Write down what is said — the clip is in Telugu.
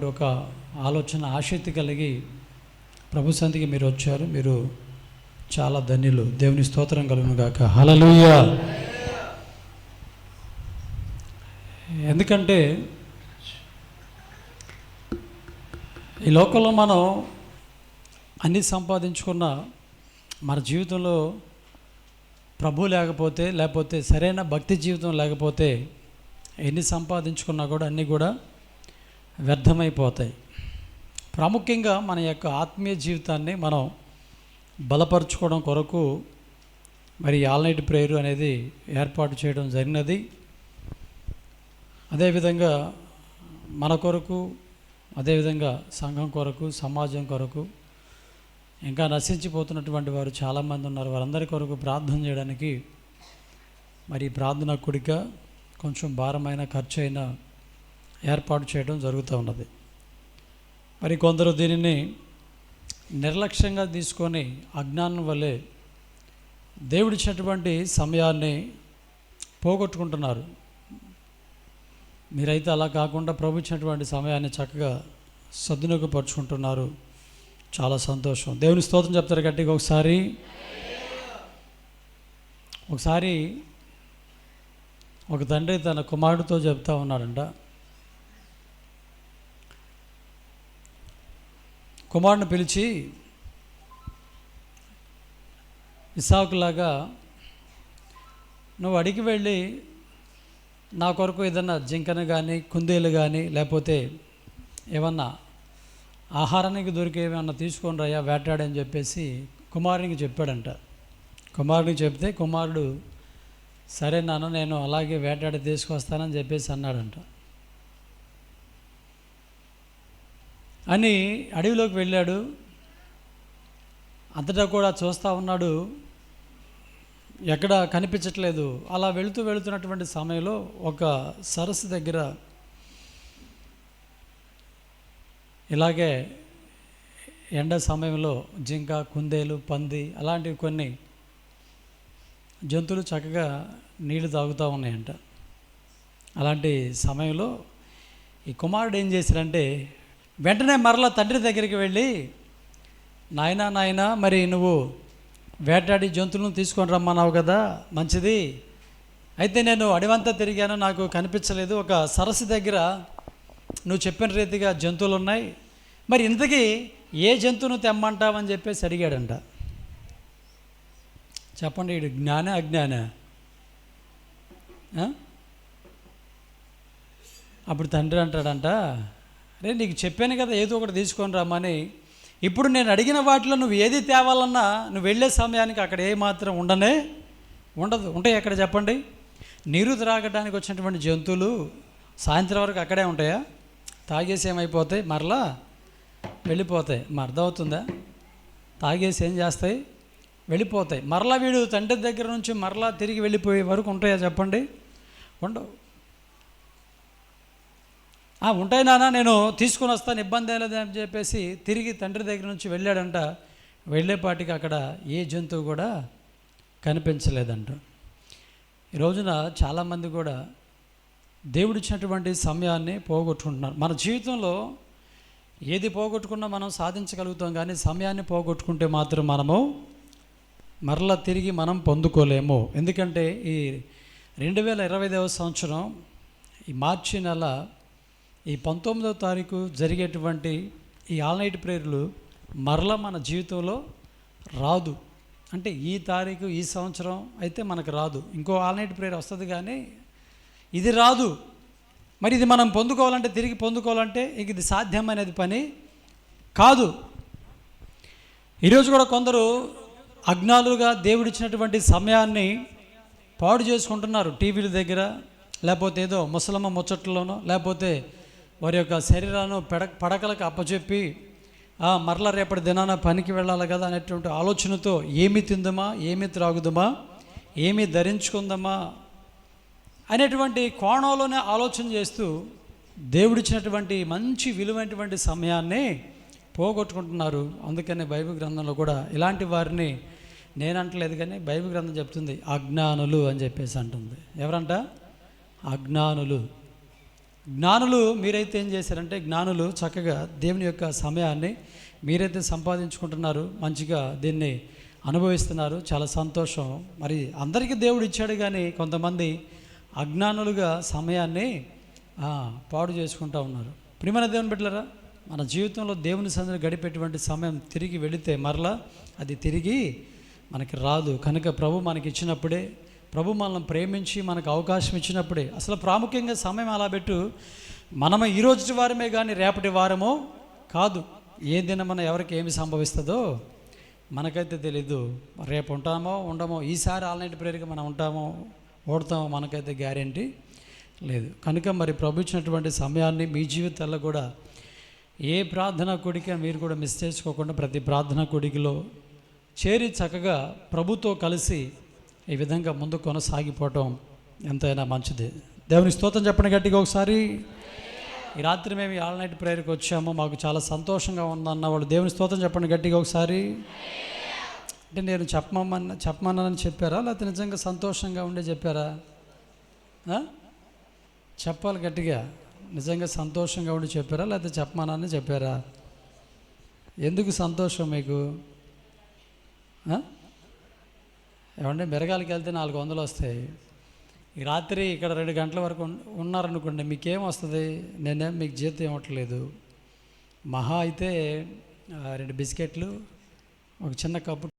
ఒక ఆలోచన ఆసక్తి కలిగి ప్రభు సన్నిధికి మీరు వచ్చారు. మీరు చాలా ధన్యులు. దేవుని స్తోత్రం కలుగును గాక. హల్లెలూయా. ఎందుకంటే ఈ లోకంలో మనం అన్నీ సంపాదించుకున్న మన జీవితంలో ప్రభు లేకపోతే సరైన భక్తి జీవితం లేకపోతే ఎన్ని సంపాదించుకున్నా కూడా అన్నీ కూడా వ్యర్థమైపోతాయి. ప్రాముఖ్యంగా మన యొక్క ఆత్మీయ జీవితాన్ని మనం బలపరుచుకోవడం కొరకు మరి ఆల్ నైట్ ప్రేయర్ అనేది ఏర్పాటు చేయడం జరిగినది. అదేవిధంగా మన కొరకు, అదేవిధంగా సంఘం కొరకు, సమాజం కొరకు, ఇంకా నశించిపోతున్నటువంటి వారు చాలామంది ఉన్నారు. వారందరి కొరకు ప్రార్థన చేయడానికి మరి ప్రార్థన కూడిక కొంచెం భారమైన ఖర్చు అయినా ఏర్పాటు చేయడం జరుగుతూ ఉన్నది. మరి కొందరు దీనిని నిర్లక్ష్యంగా తీసుకొని అజ్ఞానం వల్లే దేవుడిచ్చినటువంటి సమయాన్ని పోగొట్టుకుంటున్నారు. మీరైతే అలా కాకుండా ప్రభు ఇచ్చినటువంటి సమయాన్ని చక్కగా సద్వినియోగపరుచుకుంటున్నారు. చాలా సంతోషం. దేవుని స్తోత్రం చెప్తారు గట్టిగా ఒకసారి ఒక తండ్రి తన కుమారుడితో చెప్తా ఉన్నాడంట. కుమారుడిని పిలిచి, ఇస్సాకులాగా నువ్వు అడిగి వెళ్ళి నా కొరకు ఏదన్నా జింకను కానీ, కుందేలు కానీ, లేకపోతే ఏమన్నా ఆహారానికి దొరికేమన్నా తీసుకొని రాయా వేటాడని చెప్పేసి కుమారునికి చెప్పాడంట. కుమారునికి చెప్తే కుమారుడు సరే నాన్న నేను అలాగే వేటాడి తీసుకొస్తానని చెప్పేసి అన్నాడంట. అని అడవిలోకి వెళ్ళాడు. అంతటా కూడా చూస్తూ ఉన్నాడు, ఎక్కడ కనిపించట్లేదు. అలా వెళుతున్నటువంటి సమయంలో ఒక సరస్సు దగ్గర ఇలాగే ఎండ సమయంలో జింక, కుందేలు, పంది అలాంటివి కొన్ని జంతువులు చక్కగా నీళ్లు తాగుతూ ఉన్నాయంట. అలాంటి సమయంలో ఈ కుమారుడు ఏం చేశాడంటే వెంటనే మరలా తండ్రి దగ్గరికి వెళ్ళి, నాయనా మరి నువ్వు వేటాడి జంతువులను తీసుకొని రమ్మన్నావు కదా, మంచిది. అయితే నేను అడవంతా తిరిగాను, నాకు కనిపించలేదు. ఒక సరస్సు దగ్గర నువ్వు చెప్పిన రీతిగా జంతువులు ఉన్నాయి, మరి ఇంతకీ ఏ జంతువును తెమ్మంటావని చెప్పేసి అడిగాడంట. చెప్పండి, వీడు జ్ఞాన అజ్ఞాన? అప్పుడు తండ్రి అంటాడంట, అరే నీకు చెప్పాను కదా ఏదో ఒకటి తీసుకొని రమ్మని. ఇప్పుడు నేను అడిగిన వాటిలో నువ్వు ఏది తేవాలన్నా నువ్వు వెళ్ళే సమయానికి అక్కడ ఏమాత్రం ఉండదు. ఉంటాయి అక్కడ చెప్పండి. నీరు త్రాగడానికి వచ్చినటువంటి జంతువులు సాయంత్రం వరకు అక్కడే ఉంటాయా? తాగేసి ఏమైపోతాయి, మరలా వెళ్ళిపోతాయి. అర్థమవుతుందా? తాగేసి ఏం చేస్తాయి, వెళ్ళిపోతాయి. మరలా వీడు తండ్రి దగ్గర నుంచి మరలా తిరిగి వెళ్ళిపోయే వరకు ఉంటాయా చెప్పండి? ఉండవు. ఉంటాయి నాన్న, నేను తీసుకొని వస్తాను, ఇబ్బంది ఏం లేదని చెప్పేసి తిరిగి తండ్రి దగ్గర నుంచి వెళ్ళాడంట. వెళ్ళేపాటికి అక్కడ ఏ జంతువు కూడా కనిపించలేదంట. ఈ రోజున చాలామంది కూడా దేవుడిచ్చినటువంటి సమయాన్ని పోగొట్టుకుంటున్నారు. మన జీవితంలో ఏది పోగొట్టుకున్నా మనం సాధించగలుగుతాం, కానీ సమయాన్ని పోగొట్టుకుంటే మాత్రం మనము మరలా తిరిగి మనం పొందుకోలేము. ఎందుకంటే ఈ 2025వ సంవత్సరం ఈ మార్చి నెల ఈ 19వ తారీఖు జరిగేటువంటి ఈ ఆల్ నైట్ ప్రేయర్లు మరలా మన జీవితంలో రాదు. అంటే ఈ తారీఖు ఈ సంవత్సరం అయితే మనకు రాదు, ఇంకో ఆల్ నైట్ ప్రేయర్ వస్తుంది, కానీ ఇది రాదు. మరి ఇది మనం పొందుకోవాలంటే, తిరిగి పొందుకోవాలంటే ఇంక ఇది సాధ్యమనేది పని కాదు. ఈరోజు కూడా కొందరు అజ్ఞానులుగా దేవుడిచ్చినటువంటి సమయాన్ని పాడు చేసుకుంటున్నారు. టీవీల దగ్గర, లేకపోతే ఏదో ముసలమ్మ ముచ్చట్లలోనో, లేకపోతే వారి యొక్క శరీరాన్ని పడకలకు అప్పచెప్పి మరలా రేపటి దినాన పనికి వెళ్ళాలి కదా అనేటువంటి ఆలోచనతో ఏమి తిందామా, ఏమి త్రాగుదామా, ఏమి ధరించుకుందామా అనేటువంటి కోణంలోనే ఆలోచన చేస్తూ దేవుడిచ్చినటువంటి మంచి విలువైనటువంటి సమయాన్ని పోగొట్టుకుంటున్నారు. అందుకని బైబిల్ గ్రంథంలో కూడా ఇలాంటి వారిని నేనంటలేదు, కానీ బైబిల్ గ్రంథం చెప్తుంది అజ్ఞానులు అని చెప్పేసి అంటుంది. ఎవరంట? అజ్ఞానులు. జ్ఞానులు మీరైతే ఏం చేశారంటే, జ్ఞానులు చక్కగా దేవుని యొక్క సమయాన్ని మీరైతే సంపాదించుకుంటున్నారు, మంచిగా దీన్ని అనుభవిస్తున్నారు, చాలా సంతోషం. మరి అందరికీ దేవుడు ఇచ్చాడు, కానీ కొంతమంది అజ్ఞానులుగా సమయాన్ని పాడు చేసుకుంటూ ఉన్నారు. ప్రియమైన దేవుని బిడ్డలారా, మన జీవితంలో దేవుని సన్నిధిలో గడిపేటువంటి సమయం తిరిగి వెళితే మరలా అది తిరిగి మనకి రాదు. కనుక ప్రభు మనకి ఇచ్చినప్పుడే, ప్రభు మనల్ని ప్రేమించి మనకు అవకాశం ఇచ్చినప్పుడే, అసలు ప్రాముఖ్యంగా సమయం అలా పెట్టు, మనము ఈరోజు వారమే కానీ రేపటి వారమో కాదు. ఏ దినమన ఎవరికి ఏమి సంభవిస్తుందో మనకైతే తెలీదు. రేపు ఉంటామో ఉండమో, ఈసారి ఆల్నైట్ ప్రేయర్గా మనం ఉంటామో ఓడతామో మనకైతే గ్యారెంటీ లేదు. కనుక మరి ప్రభు ఇచ్చినటువంటి సమయాన్ని మీ జీవితాల్లో కూడా ఏ ప్రార్థనా కూడిక మీరు కూడా మిస్ చేసుకోకుండా ప్రతి ప్రార్థనా కూడికలో చేరి చక్కగా ప్రభుతో కలిసి ఈ విధంగా ముందు కొనసాగిపోవటం ఎంతైనా మంచిది. దేవుని స్తోత్రం చెప్పండి గట్టిగా ఒకసారి. ఈ రాత్రి మేము ఆల్ నైట్ ప్రేయర్కి వచ్చాము, మాకు చాలా సంతోషంగా ఉందన్న వాళ్ళు దేవుని స్తోత్రం చెప్పండి గట్టిగా ఒకసారి. అంటే నేను చెప్పమన్నానని చెప్పారా, లేకపోతే నిజంగా సంతోషంగా ఉండే చెప్పారా? చెప్పాలి గట్టిగా. నిజంగా సంతోషంగా ఉండి చెప్పారా, లేకపోతే చెప్పమన్నానని చెప్పారా? ఎందుకు సంతోషం మీకు? ఏమంటే మిరగాలకి వెళ్తే 400 వస్తాయి. ఈ రాత్రి ఇక్కడ 2 గంటల వరకు ఉన్నారనుకోండి, మీకేం వస్తుంది? నేనేం మీకు జీతం ఇవ్వట్లేదు. మహా అయితే 2 బిస్కెట్లు, ఒక చిన్న కప్పు